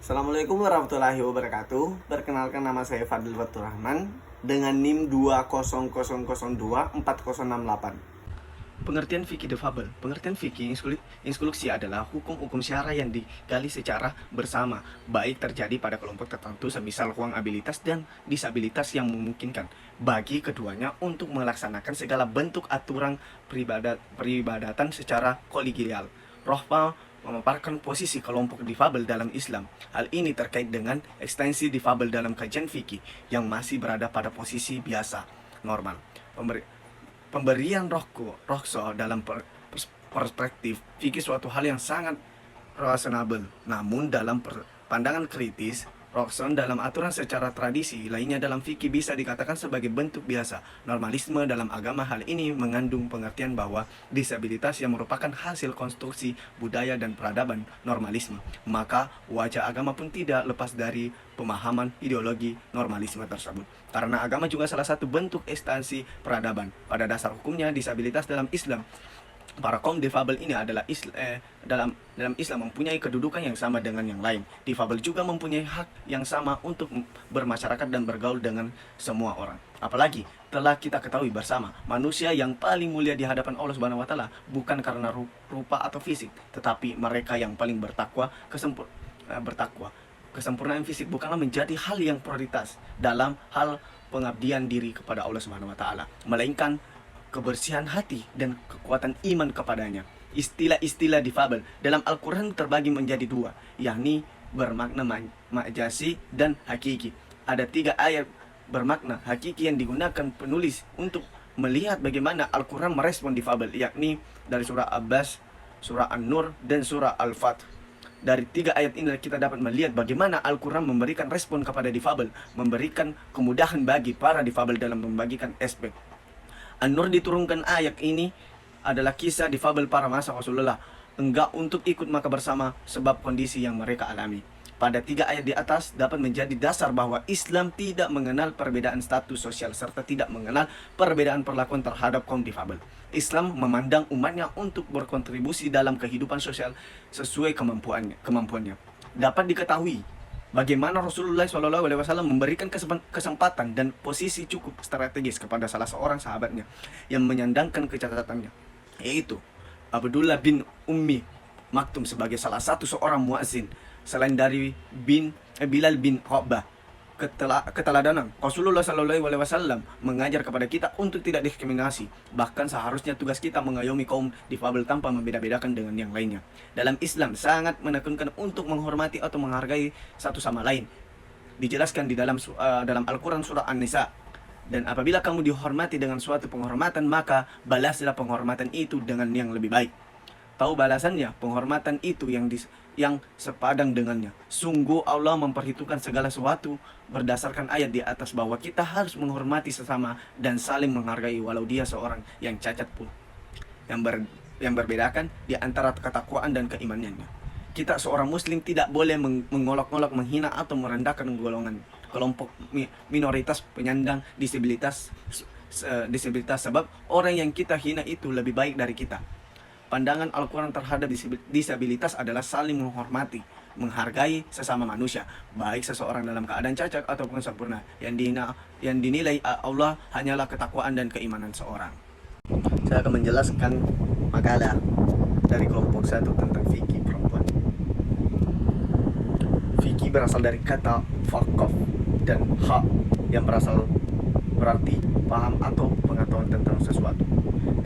Assalamualaikum warahmatullahi wabarakatuh. Perkenalkan, nama saya Fadil Fatur Rahman dengan NIM 200024068. Pengertian fikih defabel. Pengertian fikih instruksi adalah hukum-hukum syara yang digali secara bersama, baik terjadi pada kelompok tertentu semisal ruang abilitas dan disabilitas yang memungkinkan bagi keduanya untuk melaksanakan segala bentuk aturan peribadatan secara kolegial. Rohma memaparkan posisi kelompok difabel dalam Islam. Hal ini terkait dengan ekstensi difabel dalam kajian fikih yang masih berada pada posisi biasa, normal. Pemberian rohso dalam perspektif fikih suatu hal yang sangat reasonable. Namun dalam pandangan kritis, rohson dalam aturan secara tradisi lainnya dalam fikih bisa dikatakan sebagai bentuk biasa. Normalisme dalam agama, hal ini mengandung pengertian bahwa disabilitas yang merupakan hasil konstruksi budaya dan peradaban normalisme. Maka wajah agama pun tidak lepas dari pemahaman ideologi normalisme tersebut. Karena agama juga salah satu bentuk instansi peradaban. Pada dasar hukumnya, disabilitas dalam Islam, para kaum difabel ini adalah dalam Islam mempunyai kedudukan yang sama dengan yang lain. Difabel juga mempunyai hak yang sama untuk bermasyarakat dan bergaul dengan semua orang. Apalagi telah kita ketahui bersama, manusia yang paling mulia di hadapan Allah Subhanahu wa taala bukan karena rupa atau fisik, tetapi mereka yang paling bertakwa. Kesempurnaan fisik bukanlah menjadi hal yang prioritas dalam hal pengabdian diri kepada Allah Subhanahu wa taala, melainkan kebersihan hati dan kekuatan iman kepadanya. Istilah-istilah difabel dalam Al-Quran terbagi menjadi dua, yakni bermakna majasi dan hakiki. Ada 3 ayat bermakna hakiki yang digunakan penulis untuk melihat bagaimana Al-Quran merespon difabel, yakni dari surah Abbas, surah An-Nur, dan surah Al-Fath. Dari 3 ayat ini kita dapat melihat bagaimana Al-Quran memberikan respon kepada difabel, memberikan kemudahan bagi para difabel dalam membagikan aspek. An-Nur diturunkan ayat ini adalah kisah difabel para masa Rasulullah enggak untuk ikut maka bersama sebab kondisi yang mereka alami. Pada 3 ayat di atas dapat menjadi dasar bahwa Islam tidak mengenal perbedaan status sosial serta tidak mengenal perbedaan perlakuan terhadap kaum difabel. Islam memandang umatnya untuk berkontribusi dalam kehidupan sosial sesuai kemampuannya. Dapat diketahui bagaimana Rasulullah SAW memberikan kesempatan dan posisi cukup strategis kepada salah seorang sahabatnya yang menyandangkan kecatatannya, yaitu Abdullah bin Ummi Maktum sebagai salah satu seorang muazzin. Selain dari Bilal bin Rabah, keteladanan Rasulullah SAW mengajar kepada kita untuk tidak diskriminasi. Bahkan seharusnya tugas kita mengayomi kaum difabel tanpa membeda-bedakan dengan yang lainnya. Dalam Islam sangat menekankan untuk menghormati atau menghargai satu sama lain. Dijelaskan di dalam Al-Quran surah An-Nisa. Dan apabila kamu dihormati dengan suatu penghormatan, maka balaslah penghormatan itu dengan yang lebih baik. Tahu balasannya, penghormatan itu yang sepadang dengannya. Sungguh Allah memperhitungkan segala sesuatu berdasarkan ayat di atas bahwa kita harus menghormati sesama dan saling menghargai walau dia seorang yang cacat pun. Yang berbedakan di antara ketakwaan dan keimanannya. Kita seorang muslim tidak boleh mengolok-olok, menghina atau merendahkan kelompok minoritas penyandang disabilitas sebab orang yang kita hina itu lebih baik dari kita. Pandangan Al-Quran terhadap disabilitas adalah saling menghormati, menghargai sesama manusia, baik seseorang dalam keadaan cacat ataupun sempurna. Yang dinilai Allah hanyalah ketakwaan dan keimanan seorang. Saya akan menjelaskan makalah dari kelompok 1 tentang fikih perempuan. Fikih berasal dari kata faqaf dan ha yang berarti paham atau pengetahuan tentang sesuatu.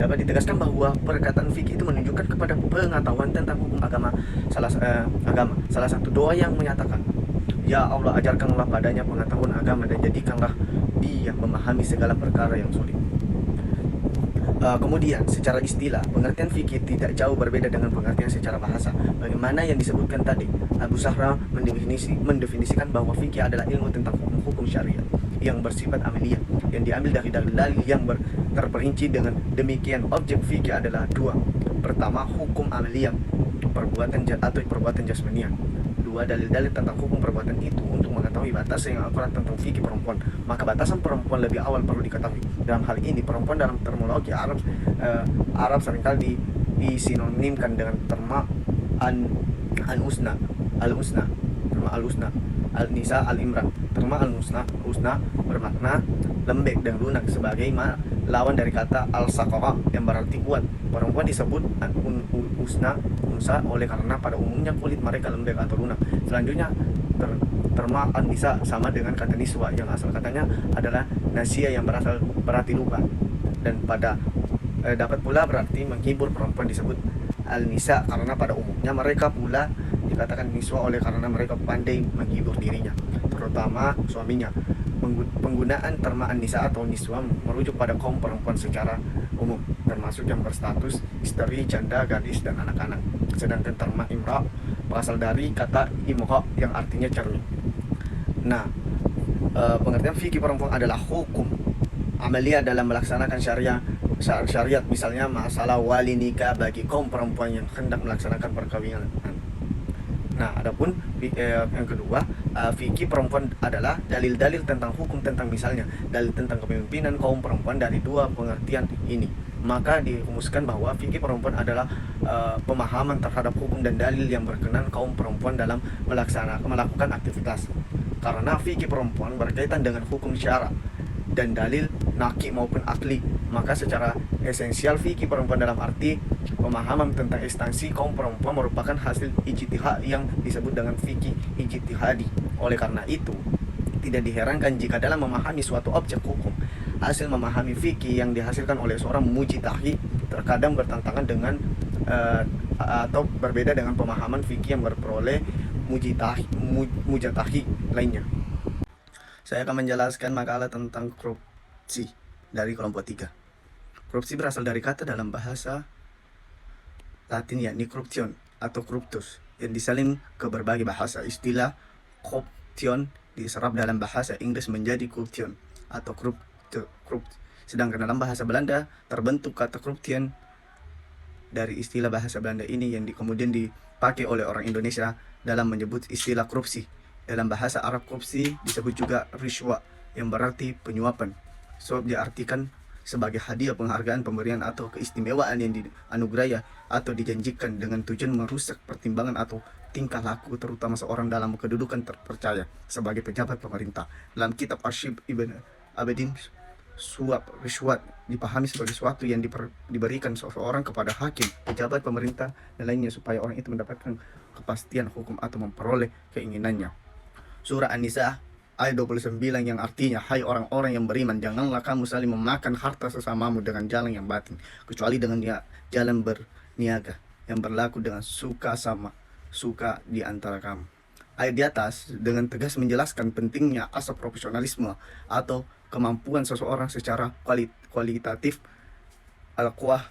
Dapat ditegaskan bahwa perkataan fikih itu menunjukkan kepada pengetahuan tentang hukum agama. Salah satu doa yang menyatakan, ya Allah, ajarkanlah padanya pengetahuan agama dan jadikanlah dia memahami segala perkara yang sulit. Kemudian secara istilah, pengertian fikih tidak jauh berbeda dengan pengertian secara bahasa. Bagaimana yang disebutkan tadi, Abu Zahra mendefinisikan bahwa fikih adalah ilmu tentang hukum syariat yang bersifat amaliyah, yang diambil dari dalil yang terperinci. Dengan demikian, objek fikih adalah 2. Pertama, hukum amaliyah, perbuatan jasmaniah. 2. Dalil-dalil tentang hukum perbuatan itu untuk mengetahui batasan yang akurat tentang fikih perempuan. Maka batasan perempuan lebih awal perlu diketahui. Dalam hal ini, perempuan dalam terminologi Arab seringkali disinonimkan dengan terma al-usna. Terma al-husna, al-nisa al-imran. Terma al-husna bermakna lembek dan lunak sebagai lawan dari kata al-saqara yang berarti kuat. Perempuan disebut husna unsa oleh karena pada umumnya kulit mereka lembek atau lunak. Selanjutnya terma an-nisa sama dengan kata niswa yang asal katanya adalah nasia yang berarti lupa, dan pada dapat pula berarti menghibur. Perempuan disebut al-nisa karena pada umumnya mereka pula dikatakan niswa oleh karena mereka pandai menghibur dirinya, terutama suaminya. Penggunaan terma an-nisa atau niswa merujuk pada kaum perempuan secara umum, termasuk yang berstatus istri, janda, gadis, dan anak-anak. Sedangkan terma imra berasal dari kata imra yang artinya cermin. Nah, pengertian fikih perempuan adalah hukum amalia dalam melaksanakan syariat, misalnya masalah wali nikah bagi kaum perempuan yang hendak melaksanakan perkawinan. Nah, adapun yang kedua, fikih perempuan adalah dalil-dalil tentang hukum, tentang misalnya dalil tentang kepemimpinan kaum perempuan dari dua pengertian ini. Maka dirumuskan bahwa fikih perempuan adalah pemahaman terhadap hukum dan dalil yang berkenan kaum perempuan dalam melakukan aktivitas. Karena fikih perempuan berkaitan dengan hukum syara dan dalil naqi maupun akli, maka secara esensial fikih perempuan dalam arti pemahaman tentang instansi kaum perempuan merupakan hasil ijtihad yang disebut dengan fikih ijtihadi. Oleh karena itu, tidak diherankan jika dalam memahami suatu objek hukum, hasil memahami fikih yang dihasilkan oleh seorang mujtahid terkadang bertentangan dengan atau berbeda dengan pemahaman fikih yang berperoleh mujtahid lainnya. Saya akan menjelaskan makalah tentang korupsi dari kelompok 3. Korupsi berasal dari kata dalam bahasa Latin yakni corruption atau corruptus yang disalin ke berbagai bahasa. Istilah corruption diserap dalam bahasa Inggris menjadi corruption atau corrupt. Sedangkan dalam bahasa Belanda terbentuk kata corruption dari istilah bahasa Belanda ini yang kemudian dipakai oleh orang Indonesia dalam menyebut istilah korupsi. Dalam bahasa Arab korupsi disebut juga rishwa yang berarti penyuapan. Sebab diartikan sebagai hadiah, penghargaan, pemberian atau keistimewaan yang dianugerahi atau dijanjikan dengan tujuan merusak pertimbangan atau tingkah laku terutama seorang dalam kedudukan terpercaya sebagai pejabat pemerintah. Dalam kitab Arsyib Ibn Abedin, suap rishwat dipahami sebagai sesuatu yang diberikan seseorang kepada hakim, pejabat pemerintah, dan lainnya supaya orang itu mendapatkan kepastian hukum atau memperoleh keinginannya. Surah An-Nisa ayat 29 yang artinya, hai orang-orang yang beriman, janganlah kamu saling memakan harta sesamamu dengan jalan yang batin, kecuali dengan jalan berniaga yang berlaku dengan suka di antara kamu. Ayat di atas dengan tegas menjelaskan pentingnya asas profesionalisme atau kemampuan seseorang secara kualitatif, al-quwah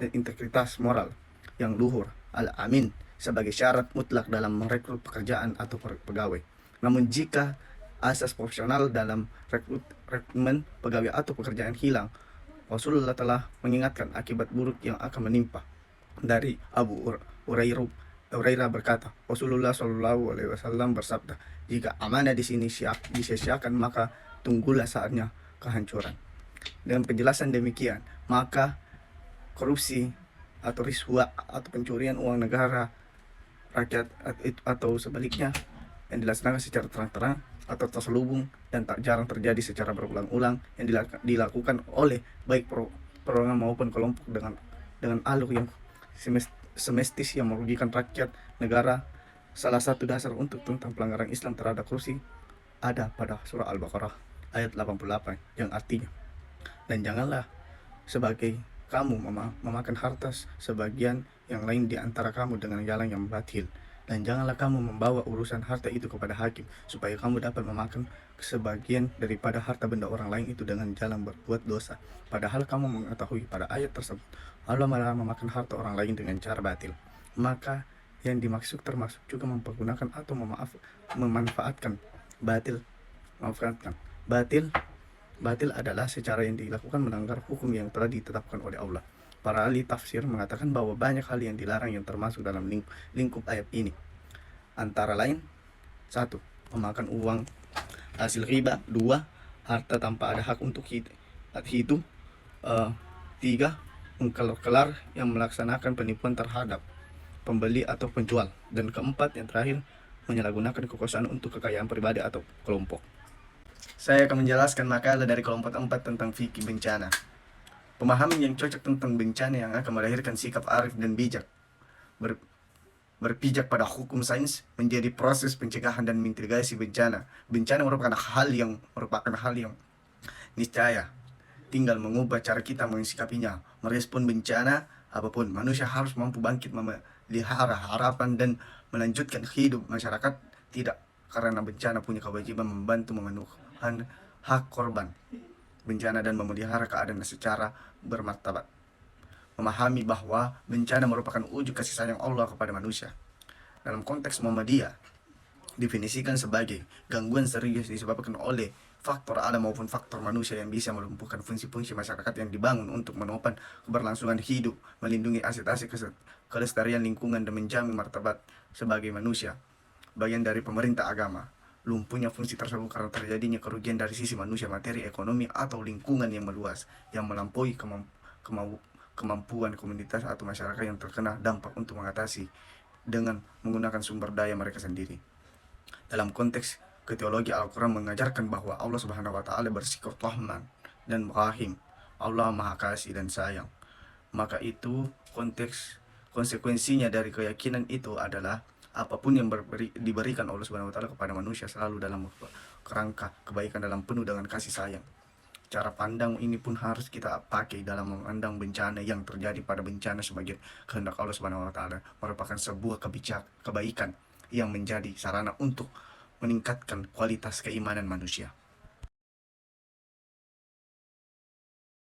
dan integritas moral yang luhur, al-amin, sebagai syarat mutlak dalam merekrut pekerjaan atau pegawai. Namun jika asas profesional dalam rekrutmen pegawai atau pekerjaan hilang, Rasulullah telah mengingatkan akibat buruk yang akan menimpa. Dari Abu Hurairah berkata, Rasulullah Shallallahu Alaihi Wasallam bersabda, jika amanah di sini disia-siakan, maka tunggulah saatnya kehancuran. Dengan penjelasan demikian, maka korupsi atau riswa atau pencurian uang negara rakyat atau sebaliknya yang dilaksanakan secara terang-terang atau terselubung dan tak jarang terjadi secara berulang-ulang yang dilakukan oleh baik perorangan maupun kelompok dengan alur yang semestis yang merugikan rakyat negara. Salah satu dasar untuk tentang pelanggaran Islam terhadap korupsi ada pada surah Al-Baqarah ayat 88 yang artinya, dan janganlah sebagai kamu memakan harta sebagian yang lain di antara kamu dengan jalan yang batil, dan janganlah kamu membawa urusan harta itu kepada hakim supaya kamu dapat memakan sebagian daripada harta benda orang lain itu dengan jalan berbuat dosa, padahal kamu mengetahui pada ayat tersebut Allah melarang memakan harta orang lain dengan cara batil. Maka yang dimaksud termasuk juga mempergunakan atau memanfaatkan batil adalah secara yang dilakukan melanggar hukum yang telah ditetapkan oleh Allah. Para ahli tafsir mengatakan bahwa banyak hal yang dilarang yang termasuk dalam lingkup ayat ini. Antara lain, 1. Memakan uang hasil riba. 2. Harta tanpa ada hak untuk itu. 3. Mengkelar yang melaksanakan penipuan terhadap pembeli atau penjual. Dan keempat yang terakhir, menyalahgunakan kekuasaan untuk kekayaan pribadi atau kelompok. Saya akan menjelaskan makalah dari kelompok 4 tentang fikih bencana. Pemahaman yang cocok tentang bencana yang akan melahirkan sikap arif dan bijak. Berpijak pada hukum sains menjadi proses pencegahan dan mitigasi bencana. Bencana merupakan hal yang niscaya. Tinggal mengubah cara kita mensikapinya. Merespon bencana apapun, manusia harus mampu bangkit memelihara harapan dan melanjutkan hidup masyarakat tidak karena bencana punya kewajiban membantu memenuhi hak korban bencana dan memelihara keadaan secara bermartabat. Memahami bahwa bencana merupakan wujud kasih sayang Allah kepada manusia. Dalam konteks Muhammadiyah, definisikan sebagai gangguan serius disebabkan oleh faktor alam maupun faktor manusia yang bisa melumpuhkan fungsi-fungsi masyarakat yang dibangun untuk menopang keberlangsungan hidup, melindungi aset-aset kelestarian lingkungan dan menjamin martabat sebagai manusia. Bagian dari pemerintah agama, lumpuhnya fungsi tersebut karena terjadinya kerugian dari sisi manusia, materi, ekonomi, atau lingkungan yang meluas yang melampaui kemampuan komunitas atau masyarakat yang terkena dampak untuk mengatasi dengan menggunakan sumber daya mereka sendiri. Dalam konteks teologi, Al-Quran mengajarkan bahwa Allah Subhanahu wa Ta'ala bersifat Rahman dan Rahim. Allah Maha Kasih dan Sayang. Maka itu konsekuensinya dari keyakinan itu adalah apapun yang diberikan Allah Subhanahu wa Ta'ala kepada manusia selalu dalam kerangka kebaikan dalam penuh dengan kasih sayang. Cara pandang ini pun harus kita pakai dalam memandang bencana yang terjadi pada bencana sebagai kehendak Allah Subhanahu wa Ta'ala, merupakan sebuah kebaikan yang menjadi sarana untuk meningkatkan kualitas keimanan manusia.